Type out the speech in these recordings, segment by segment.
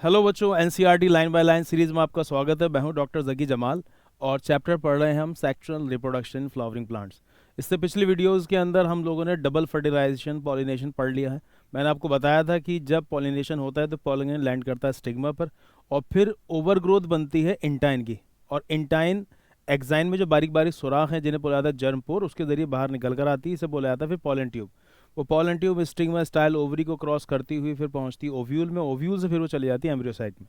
Hello बच्चों, NCERT line by line series में आपका स्वागत है। मैं हूं डॉक्टर जकी जमाल और चैप्टर पढ़ रहे हैं हम sexual reproduction in flowering plants. इससे पिछली वीडियोस के अंदर हम लोगों ने डबल फर्टिलाइजेशन पॉलिनेशन पढ़ लिया है। मैंने आपको बताया था कि जब पॉलिनेशन होता है तो पॉलिनेशन लैंड करता है स्टिग्मा पर और फिर ओवरग्रोथ बनती है इंटाइन की, और इंटाइन एक्साइन में जो बारीक बारीक सुराख हैं जिन्हें बोला जाता है जर्म पोर, उसके जरिए बाहर निकल कर आती है। इसे बोला जाता है फिर पॉलन ट्यूब। वो pollen tube stigma style ovary को क्रॉस करती हुई फिर पहुंचती है ओव्यूल में। ओव्यूल से फिर वो चली जाती है एम्ब्रियोसाइट में।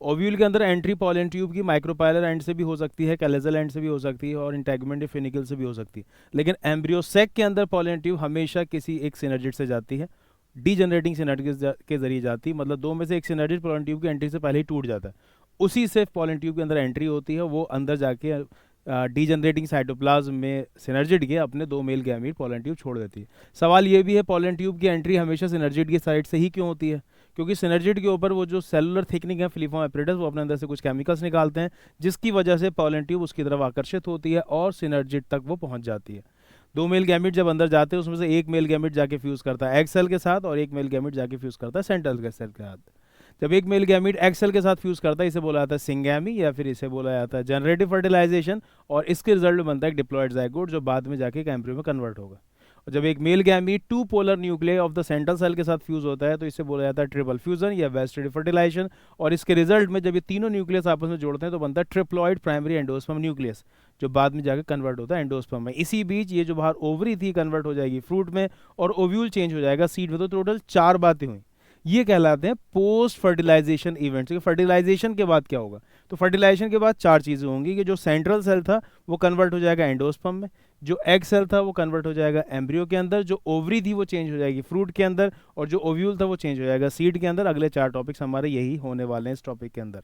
ओव्यूल के अंदर एंट्री पॉलन ट्यूब की माइक्रोपाइलर एंड से भी हो सकती है, कैलेजल एंड से भी हो सकती है और इंटेगुमेंट फिनिकल से भी हो सकती है। लेकिन एम्ब्रियोसेक के अंदर पॉलन ट्यूब हमेशा किसी एक सिनर्जिड से जाती है, डीजनरेटिंग सिनर्जिड के जरिए जाती है। मतलब दो में से एक सिनर्जिड पॉलन ट्यूब की एंट्री से पहले ही टूट जाता है, उसी से पॉलन ट्यूब के अंदर एंट्री होती है। वो अंदर जाके डीजनरेटिंग साइटोप्लाज्म में सिनर्जिड के अपने दो मेल गैमीट पॉलन ट्यूब छोड़ देती है। सवाल ये भी है, पॉलन ट्यूब की एंट्री हमेशा सिनर्जिड की साइड से ही क्यों होती है? क्योंकि सिनर्जिड के ऊपर वो जो सेलुलर थिकनिंग है फिलीफॉर्म एपरेटस, वो अपने अंदर से कुछ केमिकल्स निकालते हैं जिसकी वजह से पॉलन ट्यूब उसकी तरफ आकर्षित होती है और सिनर्जिड तक वो पहुंच जाती है। दो मेल गैमिट जब अंदर जाते हैं उसमें से एक मेल गैमिट जाके फ्यूज करता है एग सेल के साथ और एक मेल गैमिट जाके फ्यूज करता है सेंट्रल के सेल के साथ। जब एक मेल गैमिट एग सेल के साथ फ्यूज करता है इसे बोला जाता है सिंगैमी या फिर इसे बोला जाता है जनरेटिव फर्टिलाइजेशन, और इसके रिजल्ट में बनता है डिप्लॉयड ज़ायगोट जो बाद में जाके एम्ब्रियो में कन्वर्ट होगा। और जब एक male gamete two polar nuclear of the central cell के साथ फ्यूज होता है तो इसे बोला जाता है ट्रिपल फ्यूजन या वेस्टेड फर्टिलाइजेशन, और इसके रिजल्ट में जब ये तीनों न्यूक्लियस आपस में जोड़ते हैं तो बनता है ट्रिप्लॉइड प्राइमरी एंडोस्पर्म न्यूक्लियस जो बाद में जाकर कन्वर्ट होता है एंडोस्पर्म में। इसी बीच ये जो बाहर ओवरी थी कन्वर्ट हो जाएगी फ्रूट में और ओव्यूल चेंज हो जाएगा सीड में। तो टोटल 4 बातें हुई, ये कहलाते हैं पोस्ट फर्टिलाइजेशन इवेंट्स। फर्टिलाइजेशन के बाद क्या होगा? तो फर्टिलाइजेशन के बाद 4 चीज़ें होंगी कि जो सेंट्रल सेल था वो कन्वर्ट हो जाएगा एंडोस्पर्म में, जो एग सेल था वो कन्वर्ट हो जाएगा एम्ब्रियो के अंदर, जो ओवरी थी वो चेंज हो जाएगी फ्रूट के अंदर, और जो ओव्यूल था वो चेंज हो जाएगा सीड के अंदर। अगले 4 टॉपिक्स हमारे यही होने वाले हैं इस टॉपिक के अंदर।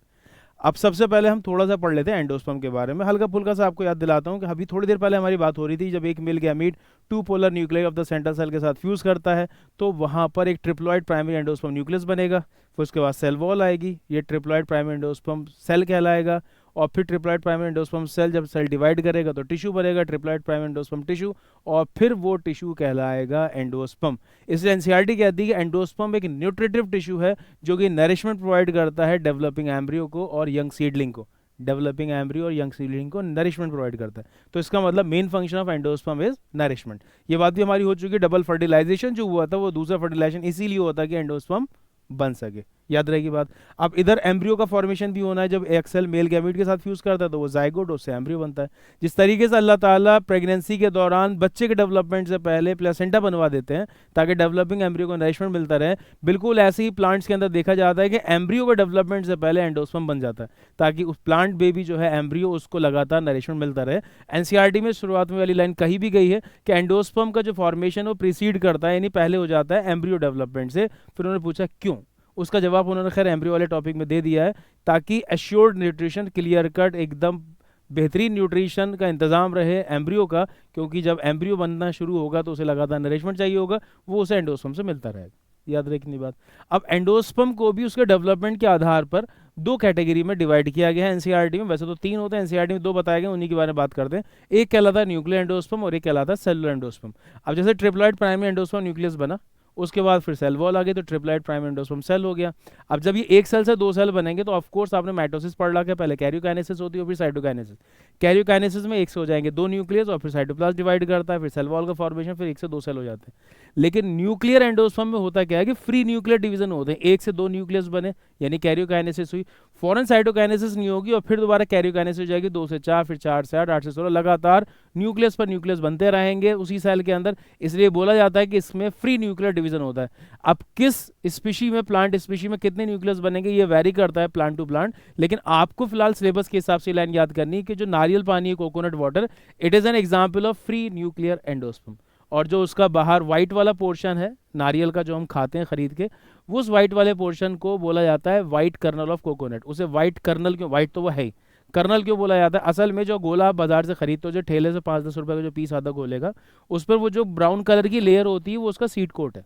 अब सबसे पहले हम थोड़ा सा पढ़ लेते हैं एंडोस्पर्म के बारे में। हल्का फुल्का सा आपको याद दिलाता हूँ कि अभी थोड़ी देर पहले हमारी बात हो रही थी, जब एक male gamete two polar nuclear of the central cell के साथ फ्यूज करता है तो वहाँ पर एक ट्रिप्लॉइड प्राइमरी एंडोस्पर्म न्यूक्लियस बनेगा। फिर उसके बाद सेल वॉल आएगी, ये ट्रिप्लॉइड प्राइमरी एंडोस्पर्म सेल कहलाएगा। और फिर ट्रिप्लॉइड प्राइमरी एंडोस्पर्म सेल जब सेल डिवाइड करेगा तो टिश्यू बनेगा, ट्रिप्लॉइड प्राइमरी एंडोस्पर्म टिश्यू, और फिर वो टिश्यू कहलाएगा एंडोस्पर्म। इसलिए एनसीईआरटी कहती है कि एंडोस्पर्म एक न्यूट्रिटिव टिश्यू है जो कि नरिशमेंट प्रोवाइड करता है डेवलपिंग एम्ब्रियो को और यंग सीडलिंग को। डेवलपिंग एम्ब्रियो और यंग सीडलिंग को नरिशमेंट प्रोवाइड करता है। तो इसका मतलब main function of endosperm is nourishment. ये बात भी हमारी हो चुकी है। डबल फर्टिलाइजेशन जो हुआ था वो दूसरा फर्टिलाइजेशन इसीलिए होता है कि एंडोस्पर्म बन सके, याद रहेगी बात। अब इधर एम्ब्रियो का फॉर्मेशन भी होना है। जब एक्सेल मेल गैमीट के साथ फ्यूज करता है तो वो जाइगोट, उससे एम्ब्रियो बनता है। जिस तरीके से अल्लाह ताला प्रेगनेंसी के दौरान बच्चे के डेवलपमेंट से पहले प्लेसेंटा बनवा देते हैं ताकि डेवलपिंग एम्ब्रियो को नरिशमेंट मिलता रहे, बिल्कुल ऐसे ही प्लांट्स के अंदर देखा जाता है कि एम्ब्रियो का डेवलपमेंट से पहले एंडोस्पर्म बन जाता है ताकि उस प्लांट बेबी जो है एम्ब्रियो उसको लगातार नरिशमेंट मिलता रहे। एनसीईआरटी में शुरुआत में वाली लाइन कही भी गई है कि एंडोस्पर्म का जो फॉर्मेशन वो प्रीसीड करता है, यानी पहले हो जाता है एम्ब्रियो डेवलपमेंट से। फिर उन्होंने पूछा क्यों, उसका जवाब उन्होंने खैर एम्ब्रियो वाले टॉपिक में दे दिया है ताकि एश्योर्ड न्यूट्रिशन, क्लियर कट, एकदम बेहतरीन न्यूट्रिशन का इंतजाम रहे एम्ब्रियो का, क्योंकि जब एम्ब्रियो बनना शुरू होगा तो उसे लगातार नरिशमेंट चाहिए होगा, वो उसे एंडोस्पर्म से मिलता रहेगा। याद रखनी बात। अब एंडोस्पर्म को भी उसके डेवलपमेंट के आधार पर 2 कैटेगरी में डिवाइड किया गया है एनसीईआरटी में। वैसे तो 3 होते हैं, एनसीईआरटी में 2 बताए गए, उन्हीं के बारे में बात करते हैं। एक कहलाता है न्यूक्लियर एंडोस्पर्म और एक कहलाता है सेलुलर एंडोस्पर्म। अब जैसे ट्रिप्लॉइड प्राइमरी एंडोस्पर्म न्यूक्लियस बना, उसके बाद फिर सेल वॉल आ गई तो ट्रिप्लॉइड प्राइमरी एंडोस्पर्म सेल हो गया। अब जब ये एक सेल से 2 सेल बनेंगे तो ऑफ कोर्स आपने माइटोसिस पढ़ रखा है, पहले कैरियोकाइनेसिस होती है फिर साइटोकाइनेसिस। कैरियोकाइनेसिस में 1 से हो जाएंगे 2 न्यूक्लियस और फिर साइटोप्लाज्म डिवाइड करता है, फिर सेल वॉल का फॉर्मेशन, फिर 1 से 2 सेल हो जाते हैं। लेकिन न्यूक्लियर एंडोस्पर्म में होता क्या है कि फ्री न्यूक्लियर डिवीजन होते हैं, 1 से 2 न्यूक्लियस बने यानी कैरियोकाइनेसिस हुई, फॉरन साइटोकाइनेसिस नहीं होगी और फिर दोबारा कैरियोकाइनेसिस हो जाएगी 2 से 4, फिर 4 से 8, 8 से 16, लगातार न्यूक्लियस पर न्यूक्लियस बनते रहेंगे उसी सेल के अंदर। इसलिए बोला जाता है कि इसमें फ्री न्यूक्लियर डिवीजन होता है। अब किस स्पीशी में, प्लांट स्पीशी में कितने न्यूक्लियस बनेंगे ये वेरी करता है प्लांट टू प्लांट, लेकिन आपको फिलहाल सिलेबस के हिसाब से लाइन याद करनी है कि जो नारियल पानी है, coconut water, it is an example of free nuclear endosperm. और जो उसका बाहर व्हाइट वाला पोर्शन है नारियल का जो हम खाते हैं खरीद के, उस व्हाइट वाले पोर्शन को बोला जाता है व्हाइट कर्नल ऑफ कोकोनट। उसे व्हाइट कर्नल क्यों, व्हाइट तो वो है ही, कर्नल क्यों बोला जाता है? असल में जो गोला आप बाजार से खरीदते हो, जो ठेले से 5-10 रुपए का जो पीस आता गोले का, उस पर वो जो ब्राउन कलर की लेयर होती है वो उसका सीड कोट है।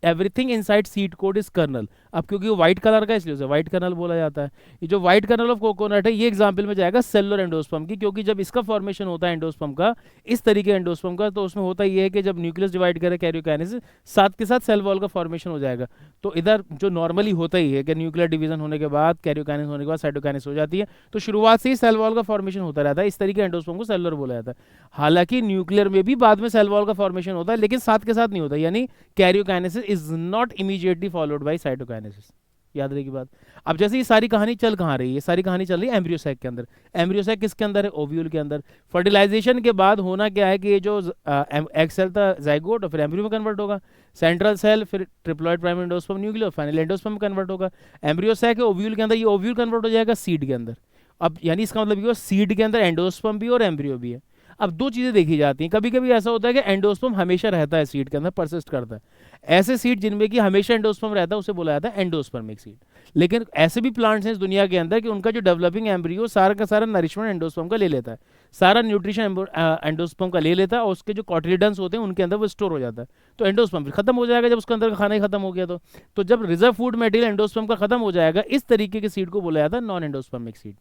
Everything inside seed coat is kernel. अब क्योंकि वो व्हाइट कलर का इसलिए उसे व्हाइट कर्नल बोला जाता है। ये जो व्हाइट कर्नल ऑफ कोकोनट है ये एग्जाम्पल में जाएगा सेलुलर एंडोस्पर्म की, क्योंकि जब इसका फॉर्मेशन होता है एंडोस्पर्म का, इस तरीके एंडोस्पर्म का, तो उसमें होता ये है कि जब न्यूक्लियस डिवाइड करे कैरियोकाइनेसिस, साथ के साथ सेल वॉल का फॉर्मेशन हो जाएगा। तो इधर जो नॉर्मली होता ही है कि न्यूक्लियर डिवीजन होने के बाद, कैरियोकाइनेसिस होने के बाद साइटोकाइनेसिस हो जाती है, तो शुरुआत से ही सेल वॉल का फॉर्मेशन होता रहता है। इस तरीके एंडोस्पर्म को सेलुलर बोला जाता है। हालांकि न्यूक्लियर में भी बाद में सेल वॉल का फॉर्मेशन होता है, लेकिन साथ के साथ नहीं होता, यानी karyokinesis is not immediately followed by cytokinesis. याद रहेगी बात। अब जैसे ये सारी कहानी चल कहाँ रही है, ये सारी कहानी चल रही है एम्ब्रियोसैक के अंदर। एम्ब्रियोसैक किसके अंदर है? ओव्यूल के अंदर। फर्टिलाइजेशन के बाद होना क्या है कि ये जो एग सेल था जाइगोट, और फिर एम्ब्रियो में कन्वर्ट होगा, सेंट्रल सेल, फिर triploid primary endosperm nuclear, final endosperm में कन्वर्ट होगा। एम्ब्रियोसैक है ओव्यूल के अंदर, ये ओव्यूल कन्वर्ट हो जाएगा सीड के अंदर। अब यानी इसका मतलब ये सीड के अंदर एंडोस्पर्म भी और एम्ब्रियो भी है। अब दो चीजें देखी जाती हैं, कभी कभी ऐसा होता है कि एंडोस्पर्म हमेशा रहता है सीड के अंदर, परसिस्ट करता है। ऐसे सीड जिनमें कि हमेशा एंडोस्पर्म रहता है उसे बोला जाता है एंडोस्पर्मिक सीड। लेकिन ऐसे भी प्लांट्स हैं इस दुनिया के अंदर कि उनका जो डेवलपिंग एम्ब्रियो सारा का सारा नरिशमेंट एंडोस्पर्म का ले लेता है, सारा न्यूट्रिशन एंडोस्पर्म का ले लेता है, और उसके जो कॉटिलिडन्स होते हैं उनके अंदर वो स्टोर हो जाता है। तो एंडोस्पर्म फिर खत्म हो जाएगा जब उसके अंदर का खाना ही खत्म हो गया। तो जब रिजर्व फूड मटेरियल एंडोस्पर्म का खत्म हो जाएगा, इस तरीके के सीड को बोला जाता है non endospermic seed.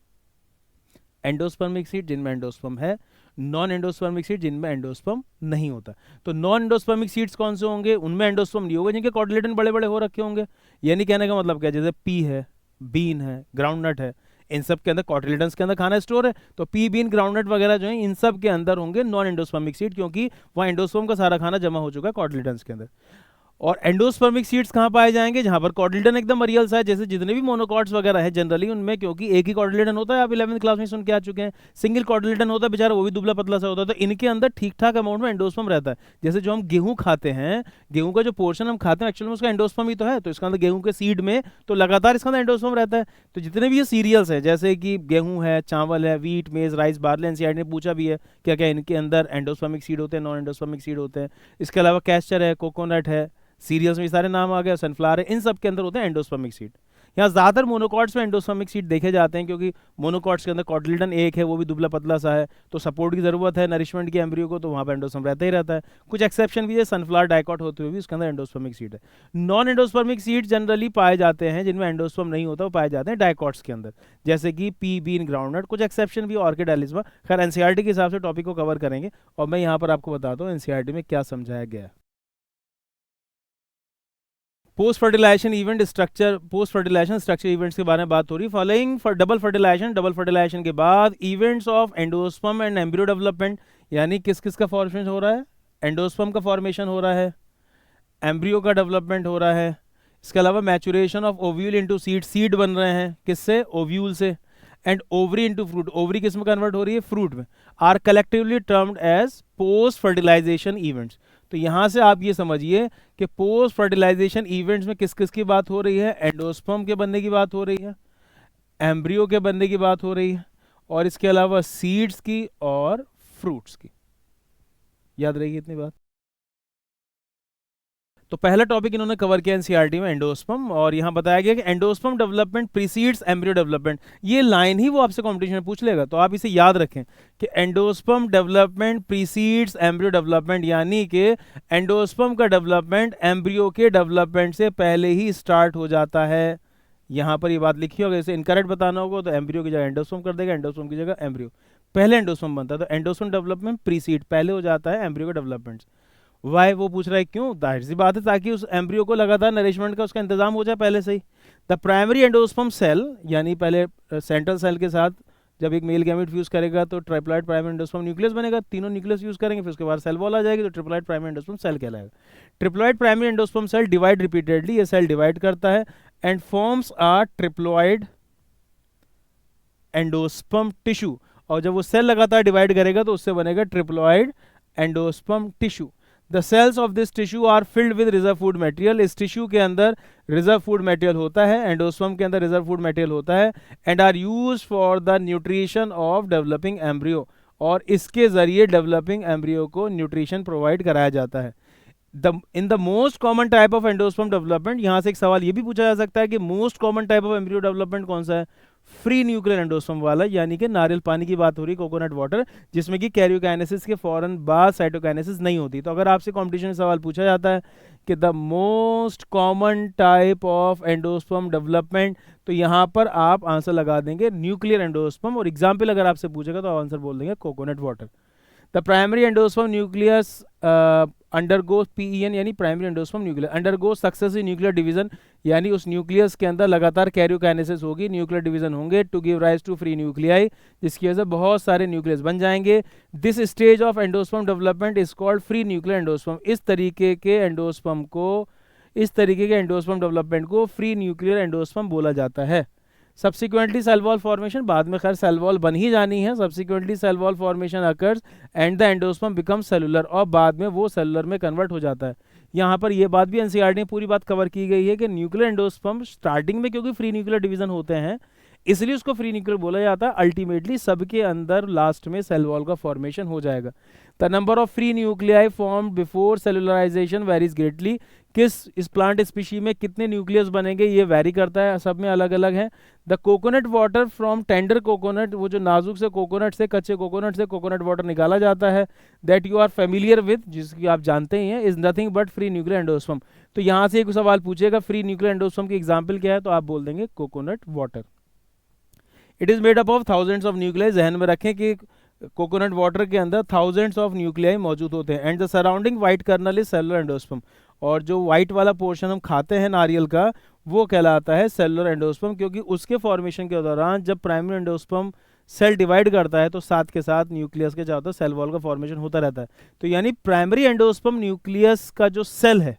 Endospermic seed जिनमें एंडोस्पर्म है, नॉन एंडोस्पर्मिक सीड जिनमें एंडोस्पर्म नहीं होता। तो नॉन एंडोस्पर्मिक सीड्स कौन से होंगे? उनमें एंडोस्पर्म नहीं होगा, जिनके कॉटिलेडन बड़े बड़े हो रखे होंगे। यानी कहने का मतलब क्या, जैसे पी है, बीन है, ग्राउंडनट है, इन सब के अंदर कॉटिलेडन्स के अंदर खाना स्टोर है। तो पी, बीन, ग्राउंडनट वगैरह जो है इन सब के अंदर होंगे नॉन एंडोस्पर्मिक सीड, क्योंकि वहाँ एंडोस्पर्म का सारा खाना जमा हो चुका है कॉटिलेडन्स के अंदर। और एंडोस्पर्मिक सीड्स कहाँ पाए जाएंगे? जहां पर कॉटिलेडन एकदम मरियल सा है, जैसे जितने भी मोनोकॉट्स वगैरह है जनरली उनमें, क्योंकि एक ही कॉटिलेडन होता है, आप 11वीं क्लास में सुन के आ चुके हैं। सिंगल कॉटिलेडन होता है बेचारा, वो भी दुबला पतला सा होता है। तो इनके अंदर ठीक ठाक अमाउंट में एंडोस्पर्म रहता है। जैसे जो हम गेहूं खाते हैं, गेहूं का जो पोर्शन हम खाते हैं एक्चुअली में उसका एंडोस्पर्म ही तो है। तो इसका अंदर गेहूं के सीड में तो लगातार इसका अंदर एंडोस्पर्म रहता है। तो जितने भी ये सीरियल्स हैं, जैसे कि गेहूं है, चावल है, वीट, मेज, राइस, बार्ले, एनसीईआरटी ने पूछा भी है क्या क्या इनके अंदर एंडोस्पर्मिक सीड होते हैं, नॉन एंडोस्पर्मिक सीड होते हैं। इसके अलावा कैस्टर है, कोकोनट है, सीरियल्स में सारे नाम आ गए, सनफ्लावर है, इन सब के अंदर होते हैं एंडोस्पर्मिक सीड। यहाँ ज़्यादातर मोनोकॉट्स में एंडोस्पर्मिक सीड देखे जाते हैं, क्योंकि मोनोकॉट्स के अंदर कॉटिलेडन एक है, वो भी दुबला पतला सा है, तो सपोर्ट की ज़रूरत है नरिशमेंट की एम्ब्रियो को, तो वहाँ पर एंडोस्पर्म रहता ही रहता है। कुछ एक्सेप्शन भी है, सनफ्लावर डाइकॉट होते हुए भी उसके अंदर एंडोस्पर्मिक सीड है। नॉन एंडोस्पर्मिक सीड जनरली पाए जाते हैं जिनमें एंडोस्पर्म नहीं होता, वो पाए जाते हैं डाइकॉट्स के अंदर, जैसे कि पी, बीन, ग्राउंडनट। कुछ एक्सेप्शन भी, ऑर्किड, एलिसबा। खैर एनसीईआरटी के हिसाब से टॉपिक को कवर करेंगे, और मैं यहाँ पर आपको बताता हूँ एनसीईआरटी में क्या समझाया गया है। Post fertilisation event structure, post fertilisation structure events के बारे में बात हो रही है। Following for double fertilisation, double fertilisation के बाद events of endosperm and embryo development, यानी किस किस का फॉर्मेशन हो रहा है? एंडोस्पर्म का फॉर्मेशन हो रहा है, एम्ब्रियो का डेवलपमेंट हो रहा है। इसके अलावा maturation of ovule into seed, seed बन रहे हैं किससे? ओव्यूल से। And ovary into fruit, ovary किस में कन्वर्ट हो रही है? फ्रूट में। Are collectively termed as post fertilisation events. तो यहां से आप ये समझिए कि पोस्ट फर्टिलाइजेशन इवेंट्स में किस किस की बात हो रही है? एंडोस्पर्म के बनने की बात हो रही है, एम्ब्रियो के बनने की बात हो रही है, और इसके अलावा सीड्स की और फ्रूट्स की। याद रहेगी इतनी बात। तो पहला टॉपिक इन्होंने कवर किया एनसीईआरटी में, एंडोस्पर्म, और यहां बताया गया कि endosperm development precedes embryo development. ये लाइन ही वो आपसे कॉम्पिटिशन में पूछ लेगा, तो आप इसे याद रखें कि endosperm development precedes embryo development, यानी कि एंडोस्पर्म का डेवलपमेंट एम्ब्रियो के डेवलपमेंट से पहले ही स्टार्ट हो जाता है। यहां पर ये बात लिखी होगी, इसे इनकरेक्ट बताना होगा तो एम्ब्रियो की जगह एंडोस्पर्म कर देगा, एंडोस्पर्म की जगह एम्ब्रियो। पहले एंडोस्पर्म बनता है, तो एंडोस्पर्म डेवलपमेंट प्रीसीड, पहले हो जाता है एम्ब्रियो का डेवलपमेंट। वाई? वो पूछ रहा है क्यों? जाहिर सी बात है, ताकि उस एम्ब्रियो को लगातार नरिशमेंट का उसका इंतजाम हो जाए पहले से ही। द प्राइमरी एंडोस्पर्म सेल, यानी पहले सेंट्रल सेल के साथ जब एक मेल गैमेट फ्यूज करेगा तो ट्रिप्लॉइड प्राइमरी एंडोस्पर्म न्यूक्लियस बनेगा, तीनों न्यूक्लियस यूज करेंगे, फिर उसके बाद सेल वॉल आ जाएगी, तो ट्रिप्लॉइड प्राइमरी एंडोस्पर्म सेल कहलाएगा। Triploid primary endosperm cell divide repeatedly, ये सेल डिवाइड करता है and forms are triploid endosperm tissue, और जब वो सेल लगातार डिवाइड करेगा तो उससे बनेगा triploid endosperm tissue. The cells of this tissue are filled with reserve food material. इस टिश्यू के अंदर रिजर्व फूड मटेरियल होता है, एंडोस्पर्म के अंदर रिजर्व फूड मटेरियल होता है, and are used for the nutrition of developing embryo, और इसके जरिए डेवलपिंग एम्ब्रियो को न्यूट्रिशन प्रोवाइड कराया जाता है। In the most common type of endosperm development, यहाँ से एक सवाल ये भी पूछा जा सकता है कि most common type of embryo development कौन सा है? फ्री न्यूक्लियर एंडोस्पर्म वाला, यानी कि नारियल पानी की बात हो रही, कोकोनट वाटर, जिसमें कि कैरियोकाइनेसिस के फौरन बाद साइटोकाइनेसिस नहीं होती। तो अगर आपसे कॉम्पिटिशन में सवाल पूछा जाता है कि the most common type of endosperm development, तो यहाँ पर आप आंसर लगा देंगे न्यूक्लियर एंडोस्पर्म, और एग्जाम्पल अगर आपसे पूछेगा तो आंसर बोल देंगे coconut water. The primary endosperm nucleus undergo PEN यानी primary endosperm nucleus undergo successive nuclear division, यानी उस न्यूक्लियस के अंदर लगातार कैरियोकाइनेसिस होगी, न्यूक्लियर डिवीजन होंगे to give rise to free nuclei, जिसकी वजह से बहुत सारे न्यूक्लियस बन जाएंगे। This stage of endosperm development is called free nuclear endosperm. इस तरीके के एंडोस्पर्म डेवलपमेंट को फ्री न्यूक्लियर एंडोस्पर्म बोला जाता है। सब्सिक्वेंटली सेल वॉल फॉर्मेशन, बाद में खैर सेल वॉल बन ही जानी है। Subsequently cell wall formation occurs and the endosperm become cellular, और बाद में वो सेलुलर में कन्वर्ट हो जाता है। यहाँ पर ये बात भी एनसीईआरटी में पूरी बात कवर की गई है कि न्यूक्लियर एंडोस्पर्म स्टार्टिंग में क्योंकि फ्री न्यूक्लियर डिवीजन होते हैं इसलिए उसको फ्री न्यूक्लियर बोला जाता है। अल्टीमेटली सबके अंदर लास्ट में सेल वॉल का फॉर्मेशन हो जाएगा। The number of free nuclei formed before cellularization varies greatly. इस प्लांट स्पीशी में कितने न्यूक्लियस बनेंगे ये वेरी करता है, सब में अलग अलग है। The coconut water from tender coconut, वो जो नाजुक से कोकोनट से, कच्चे कोकोनट से कोकोनट वाटर निकाला जाता है, that you are familiar with, जिसकी आप जानते ही हैं, is nothing but free nuclear endosperm. तो यहाँ से एक सवाल पूछेगा फ्री न्यूक्लियर एंडोस्पर्म की एग्जाम्पल क्या है, तो आप बोल देंगे coconut water. It is made up of thousands of nuclei, जहन में रखें कि कोकोनट वाटर के अंदर थाउजेंड्स ऑफ न्यूक्लियाई मौजूद होते हैं। And the surrounding white kernel is cellular endosperm, और जो व्हाइट वाला पोर्शन हम खाते हैं नारियल का वो कहलाता है सेलुलर एंडोस्पर्म, क्योंकि उसके फॉर्मेशन के दौरान जब प्राइमरी एंडोस्पर्म सेल डिवाइड करता है तो साथ के साथ न्यूक्लियस के चाहता है सेल वॉल का फॉर्मेशन होता रहता है। तो यानी प्राइमरी एंडोस्पर्म न्यूक्लियस का जो सेल है,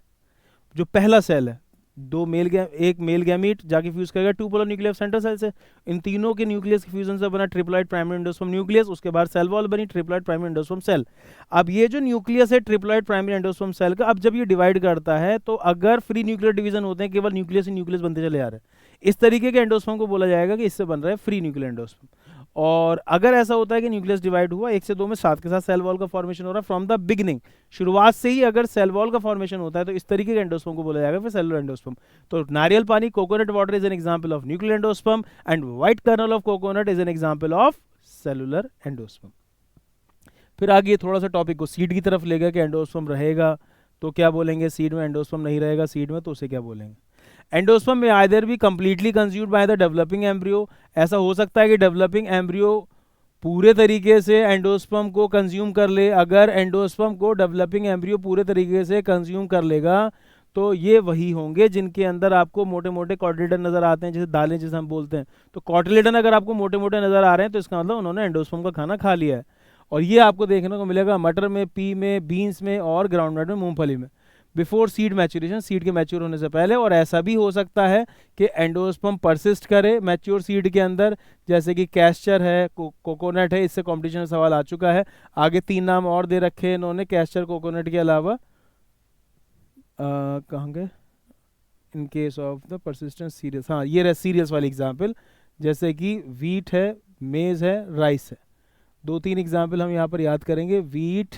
जो पहला सेल है, एक मेल गैमीट जाके फ्यूज करेगा two polar nuclear centre cell से, इन तीनों के न्यूक्लियस के फ्यूजन से बना ट्रिप्लॉइड प्राइमरी एंडोस्पर्म न्यूक्लियस, उसके बाद सेल वॉल बनी ट्रिप्लॉइड प्राइमरी एंडोस्पर्म सेल। अब ये जो न्यूक्लियस है ट्रिप्लॉइड प्राइमरी एंडोस्पर्म सेल का, अब जब ये डिवाइड करता है तो अगर फ्री न्यूक्लियर डिवीजन होते हैं, केवल न्यूक्लियस ही न्यूक्लियस बनते चले आ रहे हैं, इस तरीके के एंडोस्पर्म को बोला जाएगा कि इससे बन रहा है फ्री न्यूक्लियर एंडोस्पर्म। और अगर ऐसा होता है कि न्यूक्लियस डिवाइड हुआ 1 से 2 में, साथ के साथ सेल वॉल का फॉर्मेशन हो रहा है फ्रॉम द बिगिनिंग, शुरुआत से ही अगर सेल वॉल का फॉर्मेशन होता है तो इस तरीके के एंडोस्पर्म को बोला जाएगा फिर सेलुलर एंडोस्पर्म। तो नारियल पानी, coconut water is an example of nuclear endosperm, and white kernel of coconut is an example of cellular endosperm. फिर आगे थोड़ा सा टॉपिक को सीड की तरफ लेगा कि एंडोस्पर्म रहेगा तो क्या बोलेंगे, सीड में एंडोस्पर्म नहीं रहेगा सीड में तो उसे क्या बोलेंगे। एंडोस्पर्म में आइदर भी completely consumed by the developing embryo, ऐसा हो सकता है कि डेवलपिंग एम्ब्रियो पूरे तरीके से एंडोस्पर्म को कंज्यूम कर ले। अगर एंडोस्पर्म को डेवलपिंग एम्ब्रियो पूरे तरीके से कंज्यूम कर लेगा तो ये वही होंगे जिनके अंदर आपको मोटे मोटे कॉटिलेडन नजर आते हैं, जैसे दालें जिसे हम बोलते हैं। तो कॉटिलेडन अगर आपको मोटे मोटे नजर आ रहे हैं तो इसका मतलब उन्होंने एंडोस्पर्म का खाना खा लिया है, और ये आपको देखने को मिलेगा मटर में, पी में, बीन्स में और ग्राउंडनट में, मूंगफली में, बिफोर सीड मैच्योरेशन, सीड के मैच्योर होने से पहले। और ऐसा भी हो सकता है कि एंडोस्पर्म परसिस्ट करे मैच्योर सीड के अंदर, जैसे कि कैस्टर है, कोकोनट है, इससे कॉम्पिटिशन सवाल आ चुका है। आगे 3 नाम और दे रखे हैं इन्होंने कैस्टर कोकोनट के अलावा, कहाँ गए, in case of the persistent cereals, हाँ ये रहे सीरियल्स वाली एग्जाम्पल, जैसे कि वीट है, मेज है, राइस है। 2-3 एग्जाम्पल हम यहाँ पर याद करेंगे, वीट,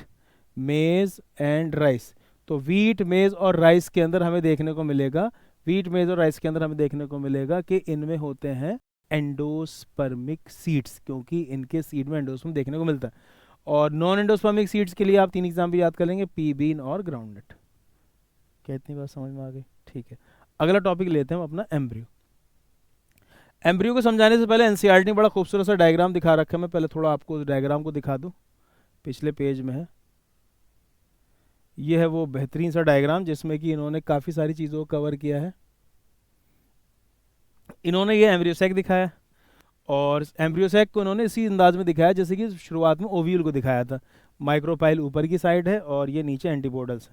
मेज एंड राइस। तो वीट, मेज और राइस के अंदर हमें देखने को मिलेगा, वीट, मेज और राइस के अंदर हमें देखने को मिलेगा कि इनमें होते हैं एंडोस्पर्मिक सीड्स, क्योंकि इनके सीड में एंडोस्पर्म देखने को मिलता है। और नॉन एंडोस्पर्मिक सीड्स के लिए आप 3 एग्जाम्पल याद कर लेंगे, पी, बीन और ग्राउंडनट। क्या इतनी बात समझ में आ गई? ठीक है, अगला टॉपिक लेते हैं हम अपना एम्ब्रियो। एम्ब्रियो को समझाने से पहले एनसीईआरटी ने बड़ा खूबसूरत सा डायग्राम दिखा रखा है, मैं पहले थोड़ा आपको डायग्राम को दिखा दूं, पिछले पेज में है। ये है वो बेहतरीन सा डायग्राम जिसमें कि इन्होंने काफ़ी सारी चीज़ों को कवर किया है। इन्होंने ये एम्ब्रियोसैक दिखाया, और एम्ब्रियोसैक को इन्होंने इसी अंदाज में दिखाया जैसे कि शुरुआत में ओव्यूल को दिखाया था। माइक्रोपाइल ऊपर की साइड है और ये नीचे एंटीपोडल्स है,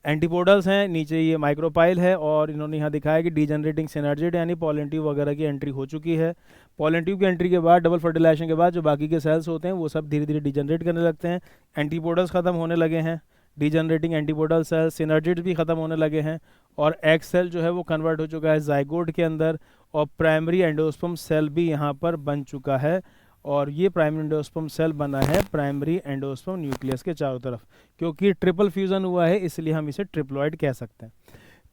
एंटीपोडल्स हैं, नीचे ये माइक्रोपाइल है। और इन्होंने यहाँ दिखाया कि डीजनरेटिंग सिनर्जिड यानी पोलन ट्यूब वगैरह की एंट्री हो चुकी है। पोलन ट्यूब की एंट्री के बाद, डबल फर्टिलाइजेशन के बाद जो बाकी के सेल्स होते हैं वो सब धीरे धीरे डीजनरेट करने लगते हैं, एंटीपोडल्स खत्म होने लगे हैं, डीजनरेटिंग एंटीपोडल सेल, सिनर्जिड भी खत्म होने लगे हैं, और एग सेल जो है वो कन्वर्ट हो चुका है जाइगोट के अंदर, और प्राइमरी एंडोस्पर्म सेल भी यहाँ पर बन चुका है। और ये प्राइमरी एंडोस्पर्म सेल बना है प्राइमरी एंडोस्पर्म न्यूक्लियस के चारों तरफ, क्योंकि ट्रिपल फ्यूजन हुआ है इसलिए हम इसे ट्रिप्लॉइड कह सकते हैं।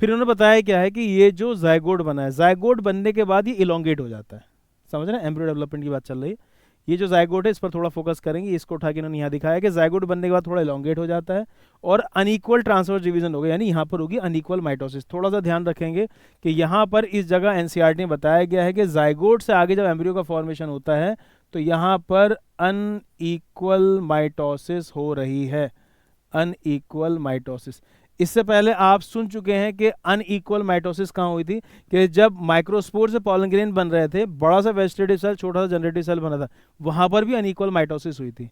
फिर उन्होंने बताया क्या है कि ये जो जाइगोट बना है, जाइगोट बनने के बाद ये इलोंगेट हो जाता है, समझ रहे हैं, एम्ब्रियो डेवलपमेंट की बात चल रही है। ये जो जायगोट है इस पर थोड़ा फोकस करेंगे, इसको उठा के इन्होंने यहाँ दिखाया कि जायगोट बनने के बाद थोड़ा इलोंगेट हो जाता है और अनइक्वल ट्रांसवर्स डिवीजन होगा, यानी यहाँ पर होगी अनइक्वल माइटोसिस। थोड़ा सा ध्यान रखेंगे कि यहाँ पर इस जगह एनसीईआरटी में बताया गया है कि जायगोट से आगे जब एम्ब्रियो का फॉर्मेशन होता है तो यहाँ पर अनइक्वल माइटोसिस हो रही है, अनइक्वल माइटोसिस। इससे पहले आप सुन चुके हैं कि अनइक्वल माइटोसिस कहाँ हुई थी, कि जब माइक्रोस्पोर से पॉलन ग्रेन बन रहे थे, बड़ा सा वेजिटेटिव सेल छोटा सा जनरेटिव सेल बना था, वहां पर भी अनइक्वल माइटोसिस हुई थी।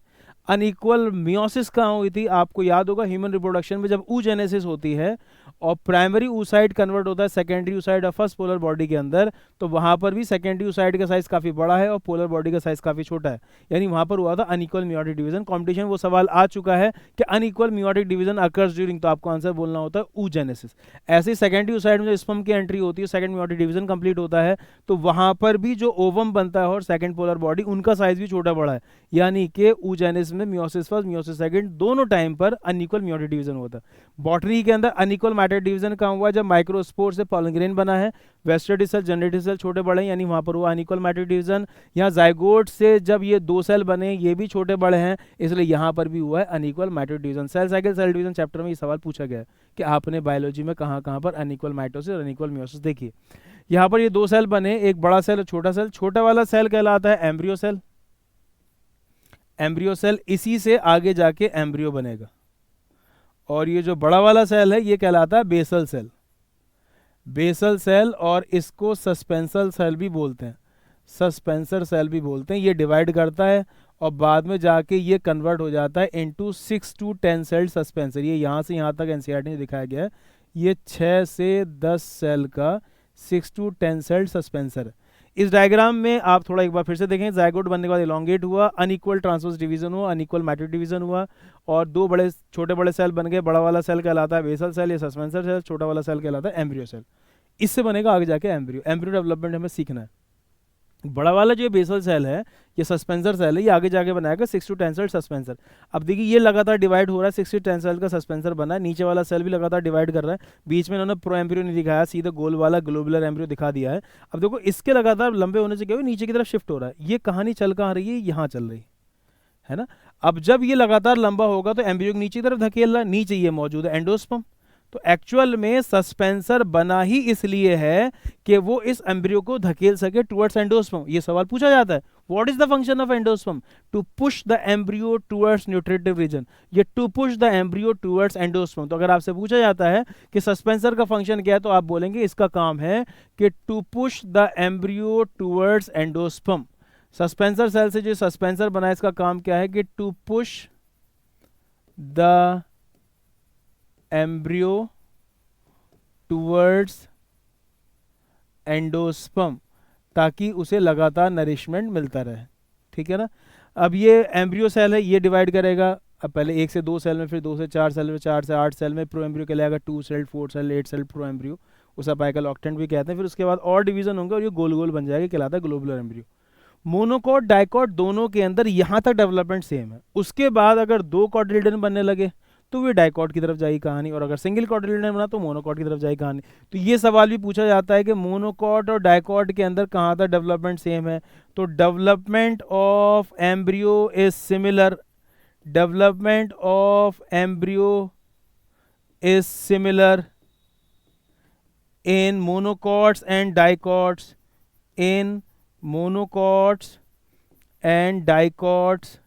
अनइक्वल मियोसिस कहाँ हुई थी, आपको याद होगा ह्यूमन रिप्रोडक्शन में जब oogenesis होती है और प्राइमरी oocyte कन्वर्ट होता है सेकेंडरी oocyte और फर्स्ट पोलर बॉडी के अंदर, तो वहां पर भी सेकेंडरी oocyte का साइज काफी बड़ा है और पोलर बॉडी का साइज काफी छोटा है, यानी वहां पर हुआ था अनइक्वल मियोटिक डिवीजन। कॉम्पिटिशन वो सवाल आ चुका है कि unequal meiotic division occurs during, तो आपको आंसर बोलना होता है oogenesis। ऐसे ही सेकेंडरी oocyte में जो स्पर्म की एंट्री होती है, सेकंड मियोटिक डिवीजन कंप्लीट होता है, तो वहां पर भी जो ओवम बनता है और सेकंड पोलर बॉडी, उनका साइज भी छोटा बड़ा है, यानी कि oogenesis में मियोसिस फर्स्ट मियोसिस सेकंड दोनों टाइम पर अनइक्वल मियोटिक डिवीजन होता है। बॉटनी के अंदर अनइक्वल मैटर डिवीजन कहाँ हुआ, जब माइक्रोस्पोर से पॉलन ग्रेन बना है, वेस्टेटिव सेल जनरेटिव सेल छोटे बड़े हैं, यानी वहां पर हुआ अनइक्वल मैटर डिवीजन। यहाँ जाइगोट से जब ये दो सेल बने, ये भी छोटे बड़े हैं, इसलिए यहाँ पर भी हुआ है unequal matter division. Cell cycle cell division chapter में ये सवाल पूछा गया है कि आपने बायोलॉजी में कहाँ कहाँ पर अनइक्वल माइटोसिस और अनइक्वल मियोसिस देखिए। यहाँ पर ये दो सेल बने, एक बड़ा सेल और छोटा सेल, छोटा वाला सेल कहलाता है एम्ब्रियो सेल, एम्ब्रियो सेल इसी से आगे जाके एम्ब्रियो बनेगा, और ये जो बड़ा वाला सेल है ये कहलाता है बेसल सेल, बेसल सेल, और इसको सस्पेंसर सेल भी बोलते हैं, सस्पेंसर सेल भी बोलते हैं। ये डिवाइड करता है और बाद में जाके ये कन्वर्ट हो जाता है इनटू 6 to 10 सेल सस्पेंसर। ये यहाँ से यहाँ तक एनसीईआरटी में दिखाया गया है, ये 6 से 10 सेल का 6 to 10 सेल सस्पेंसर है। इस डायग्राम में आप थोड़ा एक बार फिर से देखें, जायगोट बनने के बाद इलोंगेट हुआ, अनइक्वल ट्रांसवर्स डिवीजन हुआ, अनइक्वल मैटर डिवीजन हुआ, और दो बड़े छोटे बड़े सेल बन गए। बड़ा वाला सेल कहलाता है बेसल सेल या सस्पेंसर सेल, छोटा वाला सेल कहलाता है एम्ब्रियो सेल। इससे बनेगा आगे जाके एम्ब्रियो। एम्ब्रियो डेवलपमेंट हमें सीखना है। बड़ा वाला जो बेसल सेल है, ये सस्पेंसर सेल है, ये आगे जाके बनाएगा 6 to 10 सेल सस्पेंसर। अब देखिए ये लगातार डिवाइड हो रहा है, 6 to 10 सेल का सस्पेंसर बना है, नीचे वाला सेल भी लगातार डिवाइड कर रहा है, बीच में इन्होंने प्रो एम्ब्रियो नहीं दिखाया, सीधा गोल वाला ग्लोबुलर एम्ब्रियो दिखा दिया है। अब देखो इसके लगातार लंबे होने से क्या हो, नीचे की तरफ शिफ्ट हो रहा है, ये कहानी चल कहाँ रही है, यहाँ चल रही है ना। अब जब ये लगातार लंबा होगा तो एम्ब्रियो नीचे की तरफ धकेल रहा है, नीचे ये मौजूद है एंडोस्पर्म, तो एक्चुअल में सस्पेंसर बना ही इसलिए है कि वो इस एम्ब्रियो को धकेल सके टुवर्ड्स एंडोस्पर्म। ये सवाल पूछा जाता है, what is the function of endosperm, to push the embryo towards nutritive region, ये to push the embryo towards endosperm. तो अगर आपसे पूछा जाता है कि सस्पेंसर का फंक्शन क्या है, तो आप बोलेंगे इसका काम है कि to push the embryo towards endosperm. Suspensor cell से जो सस्पेंसर बना है, इसका काम क्या है कि to push the embryo towards endosperm, ताकि उसे लगातार नरिशमेंट मिलता रहे, ठीक है ना। अब ये एम्ब्रियो सेल है, ये डिवाइड करेगा, अब पहले 1 से 2 सेल में, फिर 2 से 4 सेल में, 4 से 8 सेल में प्रो एम्ब्रियो कहलाएगा, 2 cell 4 cell 8 cell pro embryo, उसे अपाइकल ऑक्टेंट भी कहते हैं। फिर उसके बाद और डिवीजन होंगे और ये गोल गोल बन जाएगा, कहलाता है ग्लोबुलर एम्ब्रियो। मोनोकॉट डाइकॉट दोनों के अंदर यहाँ तक डेवलपमेंट सेम है, उसके बाद अगर 2 कॉटिलिडन बनने लगे तो वे डाइकॉट की तरफ जाएगी कहानी, और अगर सिंगल कॉटिलिडन बना तो मोनोकॉट की तरफ जाएगी कहानी। तो ये सवाल भी पूछा जाता है कि मोनोकॉट और डाइकॉट के अंदर कहाँ तक डेवलपमेंट सेम है, तो development of embryo is similar, development of embryo is similar in monocots and dicots, in monocots and dicots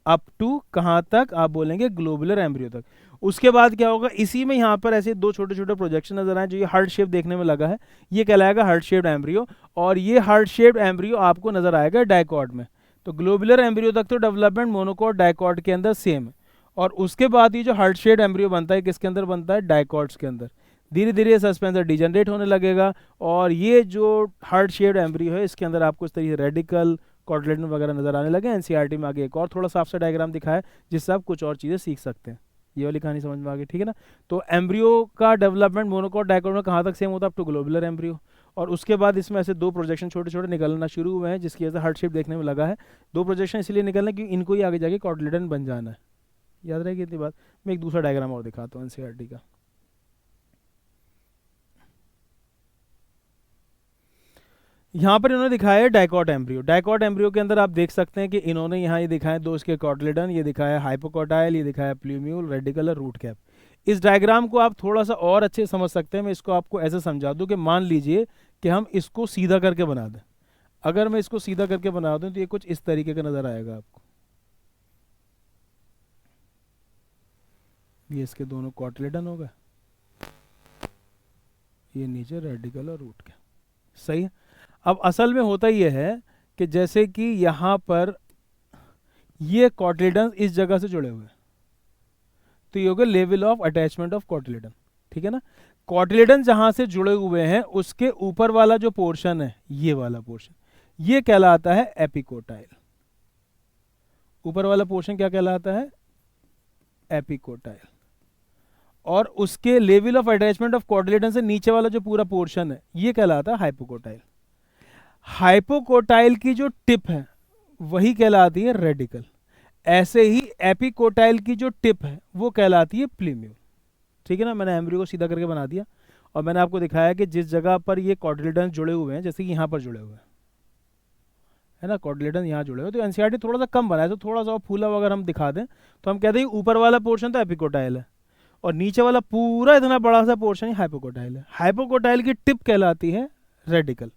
up to कहाँ तक, आप बोलेंगे ग्लोबुलर एम्ब्रियो तक। उसके बाद क्या होगा, इसी में यहाँ पर ऐसे 2 छोटे छोटे प्रोजेक्शन नजर आए, जो ये हार्ट शेप देखने में लगा है, ये कहलाएगा हार्ट शेप्ड एम्ब्रियो, और ये हार्ट शेप्ड एम्ब्रियो आपको नजर आएगा डाइकॉट में। तो ग्लोबुलर एम्ब्रियो तक तो डेवलपमेंट मोनोकॉट डाइकॉट के अंदर सेम है, और उसके बाद ये जो हार्ट शेप्ड एम्ब्रियो बनता है, किसके अंदर बनता है, डाइकॉट्स के अंदर। धीरे धीरे सस्पेंसर डिजनरेट होने लगेगा, और ये जो हार्ट शेप्ड एम्ब्रियो है, इसके अंदर आपको इस तरीके से रेडिकल कॉटिलिडन वगैरह नजर आने लगे। एनसीईआरटी में आगे एक और थोड़ा साफ सा डायग्राम दिखाया, जिससे आप कुछ और चीज़ें सीख सकते हैं। ये वाली कहानी समझ में आ गई, ठीक है ना। तो एम्ब्रियो का डेवलपमेंट मोनोकॉट डाइकॉट में कहाँ तक सेम होता है, अप टू ग्लोबुलर एम्ब्रियो, और उसके बाद इसमें ऐसे 2 प्रोजेक्शन छोटे छोटे निकलना शुरू हुए हैं, जिसकी वजह से हार्ट शेप देखने में लगा है। 2 प्रोजेक्शन इसलिए निकलना कि इनको ही आगे जाके कॉटिलिडन बन जाना है, याद रहेगी इतनी बात। मैं एक दूसरा डायग्राम और दिखाता हूँ एनसीईआरटी का। यहाँ पर इन्होंने दिखाया है डाइकॉट एम्ब्रियो। डाइकॉट एम्ब्रियो के अंदर आप देख सकते हैं कि इन्होंने यहाँ ये दिखाया दो इसके कॉटलिडन, ये दिखाया हाइपोकॉटाइल, ये दिखाया प्लूम्यूल, रेडिकल और रूट कैप। इस डायग्राम को आप थोड़ा सा और अच्छे से समझ सकते हैं। मैं इसको आपको ऐसे समझा दूं कि मान लीजिए कि हम इसको सीधा करके बना दें। अगर मैं इसको सीधा करके बना दूं तो ये कुछ इस तरीके का नजर आएगा आपको। ये इसके दोनों कॉटलिडन हो गए, ये नीचे रेडिकल और रूट कैप। सही है। अब असल में होता यह है कि जैसे कि यहाँ पर ये कॉटलिडन इस जगह से जुड़े हुए हैं, तो ये हो गया level of attachment of cotyledon, ठीक है ना। कॉटलिडन जहां से जुड़े हुए हैं उसके ऊपर वाला जो पोर्शन है, ये वाला पोर्शन, ये कहलाता है एपिकोटाइल। ऊपर वाला पोर्शन क्या कहलाता है? एपिकोटाइल। और उसके level of attachment of cotyledon से नीचे वाला जो पूरा पोर्शन है, ये कहलाता है हाइपोकोटाइल। हाइपोकोटाइल की जो टिप है वही कहलाती है रेडिकल। ऐसे ही एपिकोटाइल की जो टिप है वो कहलाती है प्लूम्यूल, ठीक है ना। मैंने एम्ब्रियो को सीधा करके बना दिया और मैंने आपको दिखाया कि जिस जगह पर ये कॉटलिडन जुड़े हुए हैं, जैसे कि यहाँ पर जुड़े हुए हैं, है ना, कॉटलिडन यहाँ जुड़े हुए, तो एनसीईआरटी थोड़ा सा कम बनाया, तो थोड़ा सा फूला अगर हम दिखा दें तो हम कहते हैं ऊपर वाला पोर्शन तो एपिकोटाइल है और नीचे वाला पूरा इतना बड़ा सा पोर्शन ही हाइपोकोटाइल है। हाइपोकोटाइल की टिप कहलाती है रेडिकल।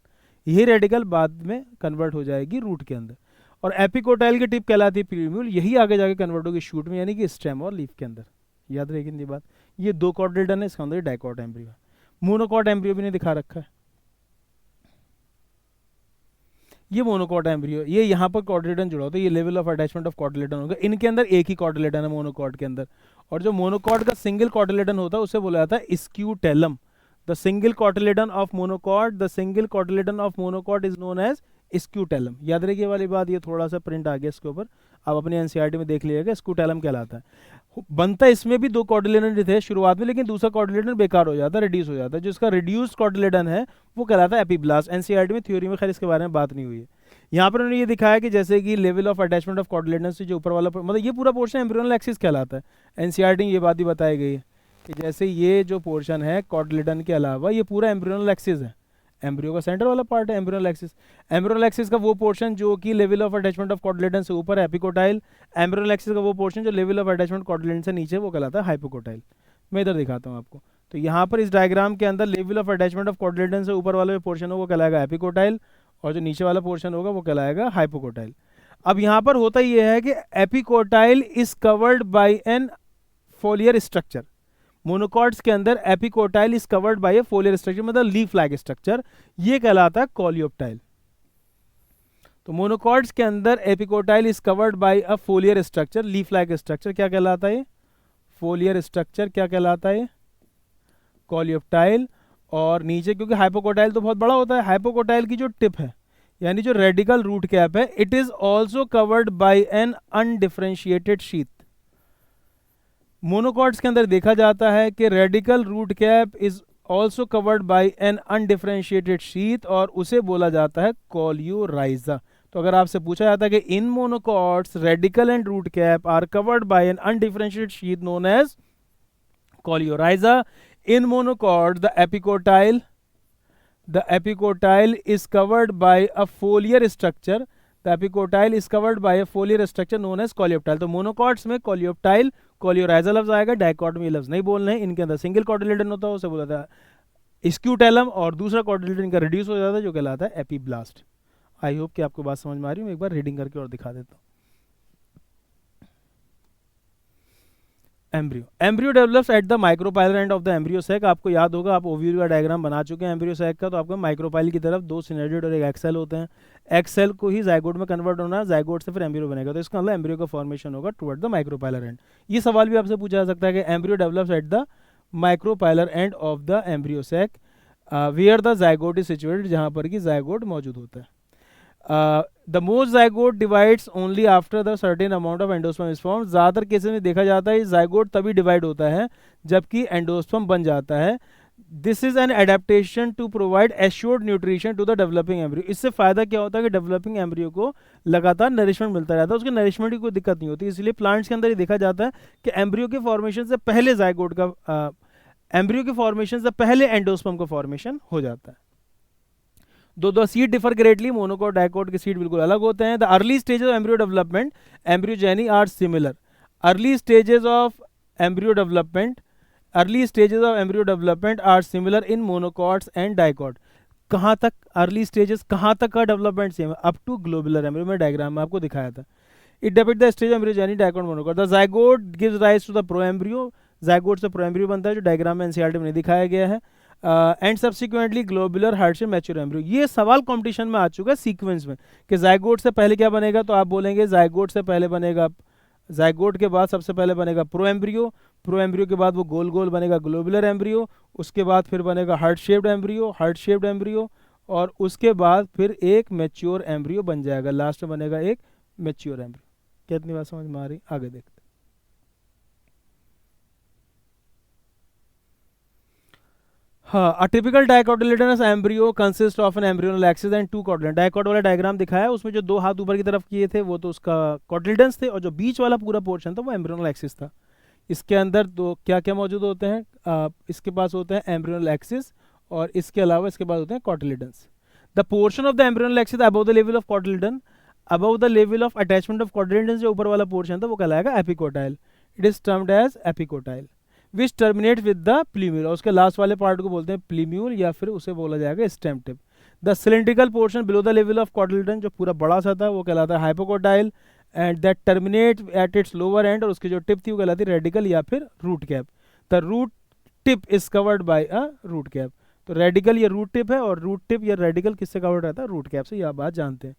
यही रेडिकल बाद में कन्वर्ट हो जाएगी रूट के अंदर, और एपिकोटाइल की टिप कहलाती है प्लूम्यूल। यही आगे जाके कन्वर्ट होगी शूट में, यानी कि स्टेम और लीफ के अंदर। याद रखें ये बात। ये दो कॉटलिडन है, इसके अंदर डाइकॉट एम्ब्रियो है। मोनोकॉट एम्ब्रियो भी नहीं दिखा रखा है। ये मोनोकॉट एम्ब्रियो, ये यहाँ पर कॉटलिडन जुड़ा होता है, ये level of attachment of cotyledon होगा। इनके अंदर एक ही कॉटलिडन है मोनोकॉट के अंदर, और जो मोनोकॉट का सिंगल कॉटलिडन होता है उसे बोला जाता है scutellum. The single cotyledon of monocot, the single cotyledon of monocot is known as scutellum. याद रखिए वाली बात, ये थोड़ा सा प्रिंट आ गया इसके ऊपर, आप अपनी एनसीईआरटी में देख लीजिएगा। स्क्यूटेलम कहलाता है। बनता इसमें भी दो कॉटलिडन थे शुरुआत में, लेकिन दूसरा कॉटलिडन बेकार हो जाता है, रिड्यूस हो जाता है। जो इसका रिड्यूस्ड कॉटलिडन है वो कहलाता है एपिब्लास्ट। एनसीईआरटी में थ्योरी में खैर इसके बारे में बात नहीं हुई है। यहाँ पर उन्होंने ये दिखाया कि जैसे कि level of attachment of cotyledon से जो ऊपर वाला मतलब ये पूरा पोर्शन एम्ब्रियोनल एक्सिस कहलाता है। एनसीईआरटी में ये बात भी बताई गई है कि जैसे ये जो पोर्शन है कॉटलिडन के अलावा ये पूरा एम्ब्रियोनल एक्सिस है। एम्ब्रियो का सेंटर वाला पार्ट है एम्ब्रियोनल एक्सिस। एम्ब्रियोनल एक्सिस का वो पोर्शन जो कि level of attachment of cotyledon से ऊपर है एपिकोटाइल। एम्ब्रियोनल एक्सिस का वो पोर्शन जो लेवल ऑफ अटैचमेंट कॉटलिडन से नीचे वो कहलाता है हाइपोकोटाइल। मैं इधर दिखाता हूँ आपको। तो यहाँ पर इस डायग्राम के अंदर level of attachment of cotyledon से ऊपर वाला जो पोर्शन हो वो कहलाएगा एपिकोटाइल, और जो नीचे वाला पोर्शन होगा वो कहलाएगा हाइपोकोटाइल। अब यहाँ पर होता यह है कि epicotyl is covered by an foliar structure. Monocots के अंदर epicotyl is covered by a foliar structure, मतलब लीफ लाइक स्ट्रक्चर, ये कहलाता है कोलियोप्टाइल। तो मोनोकॉट्स के अंदर epicotyl is covered by a foliar structure, leaf like structure, क्या कहलाता है? फोलियर स्ट्रक्चर क्या कहलाता है? कोलियोप्टाइल। और नीचे क्योंकि हाइपोकोटाइल तो बहुत बड़ा होता है, हाइपोकोटाइल की जो टिप है यानी जो रेडिकल रूट कैप है, it is also covered by an undifferentiated sheath. Monocots के अंदर देखा जाता है कि radicle root cap is also covered by an undifferentiated sheath, और उसे बोला जाता है कोलियोराइजा। तो अगर आपसे पूछा जाता है कि in monocots radicle and root cap are covered by an undifferentiated sheath known as coleorhiza. In monocot, the epicotyle is covered by a foliar structure. The epicotyle is covered by a foliar structure known as coleoptile. तो monocots में coleoptile, coleorhiza लफ्ज आएगा, dicot में ये लफ्ज नहीं बोलना है। इनके अंदर सिंगल कॉटिलिडन होता है, उसे बोला था स्क्यूटेलम, और दूसरा कॉटिलिडन इनका रिड्यूस हो जाता है जो कहलाता है एपीब्लास्ट। आई होप कि आपको बात समझ में आ रही है। मैं एक बार रीडिंग करके और दिखा देता हूँ। Embryo develops at the micropylar end of the embryo sac. आपको याद होगा, आप ओव्यूल का डायग्राम बना चुके हैं एम्ब्रियो सैक का। तो आपको माइक्रोपाइल की तरफ दो सिनेरियोड और एक एक्सेल होते हैं। एक्सेल को ही जाइगोट में कन्वर्ट होना है, जाइगोट से फिर एम्ब्रियो बनेगा, तो इसका मतलब एम्ब्रियो का फॉर्मेशन होगा टुवर्ड द माइक्रोपाइलर एंड। ये सवाल भी आपसे पूछा जा सकता है कि embryo develops at the micropylar end of the embryo sac where the zygote is situated, जहाँ पर कि जाइगोट मौजूद होता है। The most zygote divides only after the certain amount of endosperm is formed. ज़्यादातर केसेस में देखा जाता है जाइगोट तभी डिवाइड होता है जबकि एंडोस्पर्म बन जाता है। This is an adaptation to provide assured nutrition to the developing embryo. इससे फायदा क्या होता है कि डेवलपिंग एम्ब्रियो को लगातार नरिशमेंट मिलता रहता है, उसके नरिशमेंट की कोई दिक्कत नहीं होती। इसलिए प्लांट्स के अंदर ये देखा जाता है कि एम्ब्रियो के फॉर्मेशन से पहले जाइगोट का एम्ब्रियो के फॉर्मेशन से पहले एंडोस्पर्म का फॉर्मेशन हो जाता है। दो seed differ greatly, monocot dicot के सीड बिल्कुल अलग होते हैं। The early stages of embryo development, embryogeny are similar. Early stages of embryo development, early stages of embryo development are similar in monocots and dicot. कहाँ तक early stages, कहाँ तक का डेवलपमेंट सेम है? अप टू ग्लोबुलर एम्ब्रियो, मैं diagram में आपको दिखाया था। It depict the stage embryogeny dicot monocot. The zygote gives rise to the प्रोएम्ब्रियो, zygote से प्रोएम्ब्रियो बनता है, जो डायग्राम में एनसीईआरटी में नहीं दिखाया गया है। एंड सब्सिक्वेंटली ग्लोबुलर हार्ट से मैच्योर एम्ब्रियो। ये सवाल कंपटीशन में आ चुका है सीक्वेंस में कि जाइगोट से पहले क्या बनेगा, तो आप बोलेंगे जाइगोट से पहले बनेगा, जाइगोट के बाद सबसे पहले बनेगा प्रोएम्ब्रियो, प्रोएम्ब्रियो के बाद वो गोल गोल बनेगा ग्लोबुलर एम्ब्रियो, उसके बाद फिर बनेगा heart shaped embryo, heart shaped embryo, और उसके बाद फिर एक मैच्योर एम्ब्रियो बन जाएगा, लास्ट में बनेगा एक मैच्योर एम्ब्रियो। कितनी बात समझ में आ रही? आगे देखते। हाँ, a typical dicotyledonous embryo consist of an embryonal axis and two cotyledon. Dicot वाला डायग्राम दिखाया, उसमें जो दो हाथ ऊपर की तरफ किए थे वो तो उसका कॉटिलेडन्स थे, और जो बीच वाला पूरा पोर्शन था वो एम्ब्रियोनल एक्सिस था। इसके अंदर दो क्या क्या मौजूद होते हैं? इसके पास होते हैं एम्ब्रियोनल एक्सिस, और इसके अलावा इसके पास होते हैं cotyledons. The portion of the embryonal axis above the level of cotyledon, above the level of attachment of cotyledon, जो ऊपर वाला पोर्शन था वो कहलाएगा epicotyl. It is termed as epicotyl, which terminate with the plumule, और उसके last वाले part को बोलते हैं प्लीम्यूल, या फिर उसे बोला जाएगा stem tip. The cylindrical portion below the level of cotyledon, जो पूरा बड़ा सा था वो कहलाता है hypocotyl, and that terminate at its lower and, और उसकी जो टिप थी वो कहलाती है रेडिकल या फिर root cap. The root tip is covered by a root cap. तो रेडिकल या रूट टिप है, और रूट टिप या रेडिकल किससे कवर्ड रहता है? रूट कैप से। यह बात जानते हैं।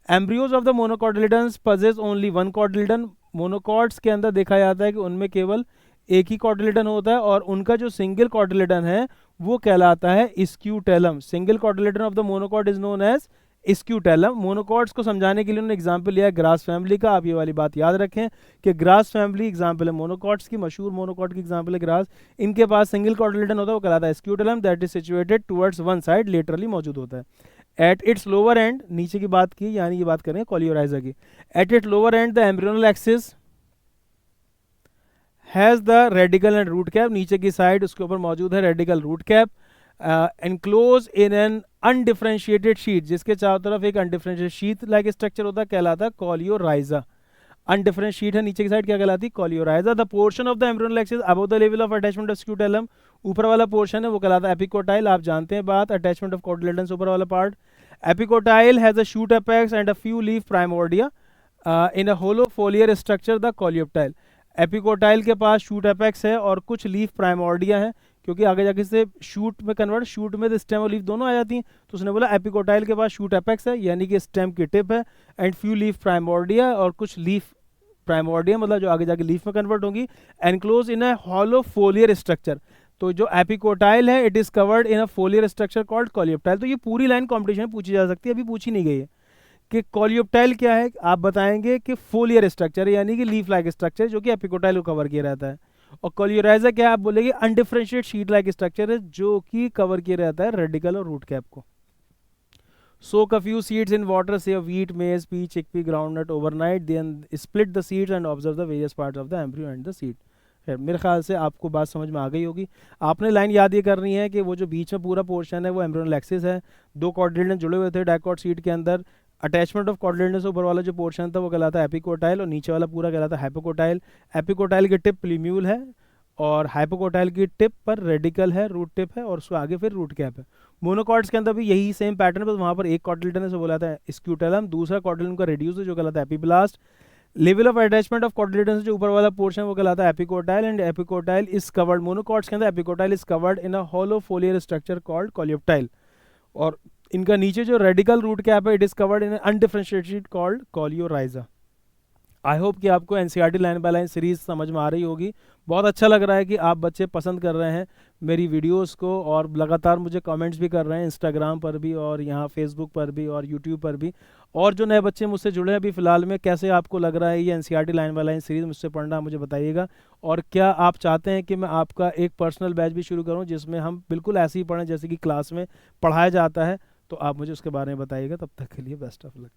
Embryos of the monocotyledons possess only one cotyledon. Monocots के अंदर देखा जाता है कि उनमें केवल एक ही कॉटिलेडन होता है, और उनका जो सिंगल कॉटिलेडन है वो कहलाता है scutellum. Single cotyledon of the monocot is known as scutellum. Monocots को समझाने के लिए उन्होंने एग्जाम्पल लिया है ग्रास फैमिली का। आप ये वाली बात याद रखें कि ग्रास फैमिली एग्जाम्पल है मोनोकॉट्स की, मशहूर मोनोकॉट की एग्जाम्पल है ग्रास। इनके पास सिंगल कॉटिलेडन होता है, वो कहलाता है scutellum, that is situated towards one side, laterally मौजूद होता है। एट इट्स लोअर एंड, नीचे की बात की, यानी ये बात करें कोलियोराइजा की। At it lower end the embryonal axis has the radical and root cap. नीचे की साइड उसके ऊपर मौजूद है radical root cap, enclose in an undifferentiated sheath, जिसके चारों तरफ एक अनडिफरेंशिएटेड शीट लाइक स्ट्रक्चर होता है, कहलाता है कोलियोराइजा। अनडिफरेंशिएटेड शीट है, नीचे की साइड क्या कहलाती है? Coleorhiza. The portion of the embryonal axis above the level of attachment of scutellum, ऊपर वाला पोर्शन है वो कहलाता है एपिकोटाइल। आप जानते हैं बात, अटैचमेंट ऑफ कॉटिलेडन ऊपर वाला part. Epicotyl has a shoot apex and a few leaf primordia in a hollow foliar structure the coleoptile. Epicotyl के पास शूट अपेक्स है और कुछ लीफ प्राइमोर्डिया है, क्योंकि आगे जाके से शूट में कन्वर्ट, शूट में स्टेम और लीफ दोनों आ जाती हैं, तो उसने बोला एपिकोटाइल के पास शूट अपेक्स है, यानी कि स्टेम की टिप है, एंड फ्यू लीफ प्राइमोर्डिया, और कुछ लीफ प्राइमोर्डिया मतलब जो आगे जाके लीफ में कन्वर्ट होंगी, enclose in a hollow फोलियर structure. तो जो एपिकोटाइल है it is covered in a foliar structure called coleoptile. तो ये पूरी लाइन कॉम्पिटिशन में पूछी जा सकती है, अभी पूछी नहीं गई है कि कोलियोप्टाइल क्या है। आप बताएंगे कि फोलियर स्ट्रक्चर यानी कि लीफ लाइक स्ट्रक्चर जो कि एपिकोटाइल को कवर किया रहता है, और कोलियोराइजा क्या है आप बोलेंगे अनडिफरेंशिएट शीट लाइक स्ट्रक्चर है जो कि कवर किया रहता है रेडिकल और रूट कैप को। Soak a few seeds in water, say of wheat, maize, pea, chickpea, groundnut overnight, then split the seeds and observe the various parts of the embryo and the seed. मेरे ख्याल से आपको बात समझ में आ गई होगी। आपने लाइन याद ये करनी है कि वो जो बीच में पूरा पोर्शन है वो एम्ब्रियोनल एक्सिस है, दो कॉटिलेडन जुड़े हुए थे डाइकॉट सीट के अंदर, अटैचमेंट ऑफ कॉटिलेडन से ऊपर वाला जो पोर्शन था वो कहलाता है एपिकोटाइल, और नीचे वाला पूरा कहलाता है हाइपोकोटाइल। एपिकोटाइल की टिप प्लीम्यूल है, और हाइपोकोटाइल की टिप पर रेडिकल है, रूट टिप है, और उसके आगे फिर रूट कैप है। मोनोकॉट्स के अंदर भी यही सेम पैटर्न है, बस वहाँ पर एक कॉटिलेडन है, बोला था स्क्यूटेलम, दूसरा कॉटिलेडन का रेड्यूस है जो कहलाता है epiblast. Level of attachment of cotyledon जो ऊपर वाला पोर्शन वो कहलाता है epicotyl, and epicotyl is covered, monocots के अंदर epicotyl is covered in a hollow foliar structure called coleoptile, और इनका नीचे जो रेडिकल रूट कैप है it is covered in undifferentiated called coleorhiza. I hope कि आपको NCERT line by line series समझ में आ रही होगी। बहुत अच्छा लग रहा है कि आप बच्चे पसंद कर रहे हैं मेरी वीडियोस को, और लगातार मुझे कमेंट्स भी कर रहे हैं इंस्टाग्राम पर भी, और यहाँ फेसबुक पर भी, और यूट्यूब पर भी। और जो नए बच्चे मुझसे जुड़े हैं अभी फ़िलहाल में, कैसे आपको लग रहा है ये NCERT line by line series मुझसे पढ़ना, मुझे बताइएगा। और क्या आप चाहते हैं कि मैं आपका एक पर्सनल बैच भी शुरू करूँ जिसमें हम बिल्कुल ऐसे ही पढ़ें जैसे कि क्लास में पढ़ाया जाता है? तो आप मुझे उसके बारे में बताइएगा। तब तक के लिए बेस्ट ऑफ लक।